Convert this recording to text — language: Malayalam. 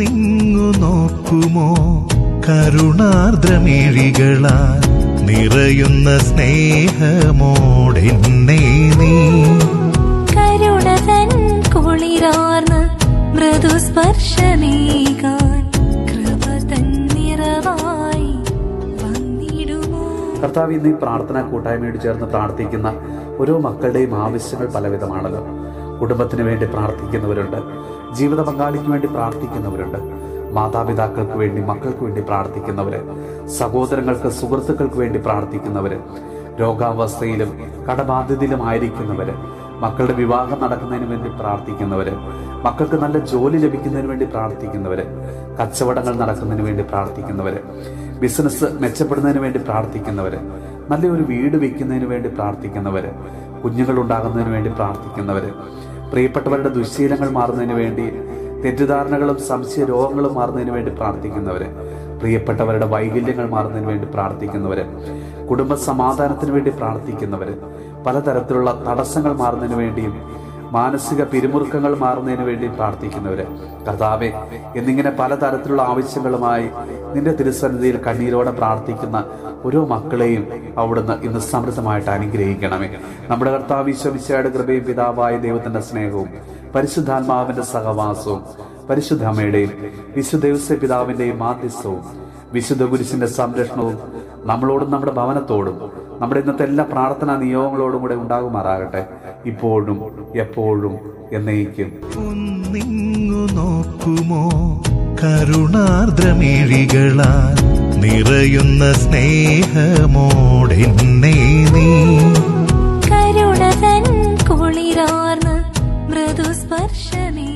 ഒന്നിങ്ങു നോക്കുമോ കരുണാർദ്രമിഴികളാൽ നിറയുന്ന സ്നേഹമോടെന്നെ നീ കരുണതൻ കുളിരാർന്ന് മൃദുസ്പർശമേകാൻ കൃപതൻ നിറവായി വന്നിടുമോ. കർത്താവ്, ഇന്ന് ഈ പ്രാർത്ഥനാ കൂട്ടായ്മയോട് ചേർന്ന് പ്രാർത്ഥിക്കുന്ന ഓരോ മക്കളുടെയും ആവശ്യങ്ങൾ പലവിധമാണല്ലോ. കുടുംബത്തിന് വേണ്ടി പ്രാർത്ഥിക്കുന്നവരുണ്ട്, ജീവിത പങ്കാളിക്ക് വേണ്ടി പ്രാർത്ഥിക്കുന്നവരുണ്ട്, മാതാപിതാക്കൾക്ക് വേണ്ടി മക്കൾക്ക് വേണ്ടി പ്രാർത്ഥിക്കുന്നവര്, സഹോദരങ്ങൾക്ക് സുഹൃത്തുക്കൾക്ക് വേണ്ടി പ്രാർത്ഥിക്കുന്നവര്, രോഗാവസ്ഥയിലും കടബാധ്യതയിലുമായിരിക്കുന്നവര്, മക്കളുടെ വിവാഹം നടക്കുന്നതിന് വേണ്ടി പ്രാർത്ഥിക്കുന്നവര്, മക്കൾക്ക് നല്ല ജോലി ലഭിക്കുന്നതിന് വേണ്ടി പ്രാർത്ഥിക്കുന്നവര്, കച്ചവടങ്ങൾ നടക്കുന്നതിന് വേണ്ടി പ്രാർത്ഥിക്കുന്നവര്, ബിസിനസ് മെച്ചപ്പെടുന്നതിന് വേണ്ടി പ്രാർത്ഥിക്കുന്നവര്, നല്ലൊരു വീട് വെക്കുന്നതിന് വേണ്ടി പ്രാർത്ഥിക്കുന്നവര്, കുഞ്ഞുങ്ങൾ ഉണ്ടാകുന്നതിന് വേണ്ടി പ്രാർത്ഥിക്കുന്നവര്, പ്രിയപ്പെട്ടവരുടെ ദുശ്ശീലങ്ങൾ മാറുന്നതിന് വേണ്ടി, തെറ്റിദ്ധാരണകളും സംശയ രോഗങ്ങളും മാറുന്നതിന് വേണ്ടി പ്രാർത്ഥിക്കുന്നവര്, പ്രിയപ്പെട്ടവരുടെ വൈകല്യങ്ങൾ മാറുന്നതിന് വേണ്ടി പ്രാർത്ഥിക്കുന്നവര്, കുടുംബ സമാധാനത്തിന് വേണ്ടി പ്രാർത്ഥിക്കുന്നവര്, പലതരത്തിലുള്ള തടസ്സങ്ങൾ മാറുന്നതിന് വേണ്ടിയും മാനസിക പിരിമുറുക്കങ്ങൾ മാറുന്നതിന് വേണ്ടി പ്രാർത്ഥിക്കുന്നവര്, കർത്താവേ, എന്നിങ്ങനെ പലതരത്തിലുള്ള ആവശ്യങ്ങളുമായി നിന്റെ തിരുസന്നിധിയിൽ കണ്ണീരോടെ പ്രാർത്ഥിക്കുന്ന ഓരോ മക്കളെയും അവിടുന്ന് ഇന്ന് സമൃദ്ധമായിട്ട് അനുഗ്രഹിക്കണമേ. നമ്മുടെ കർത്താവ് ഈശോ മിശിഹായുടെ കൃപയും പിതാവായ ദൈവത്തിന്റെ സ്നേഹവും പരിശുദ്ധാത്മാവിന്റെ സഹവാസവും പരിശുദ്ധ അമ്മയുടെയും വിശുദ്ധ ദേവസ്വ പിതാവിന്റെയും മാധ്യസ്ഥവും വിശുദ്ധ കുരിശിന്റെ സംരക്ഷണവും നമ്മളോടും നമ്മുടെ ഭവനത്തോടും നമ്മുടെ ഇന്നത്തെ എല്ലാ പ്രാർത്ഥനാ നിയോഗങ്ങളോടും കൂടെ ഉണ്ടാകുമാറാകട്ടെ, ഇപ്പോഴും എപ്പോഴും എന്നേക്കും. ഒന്നിങ്ങു നോക്കുമോ കരുണാർദ്രമിഴികളാൽ നിറയുന്ന സ്നേഹമോടെന്നെ നീ കരുണതൻ കുളിരാർന്ന് മൃദുസ്പർശമേ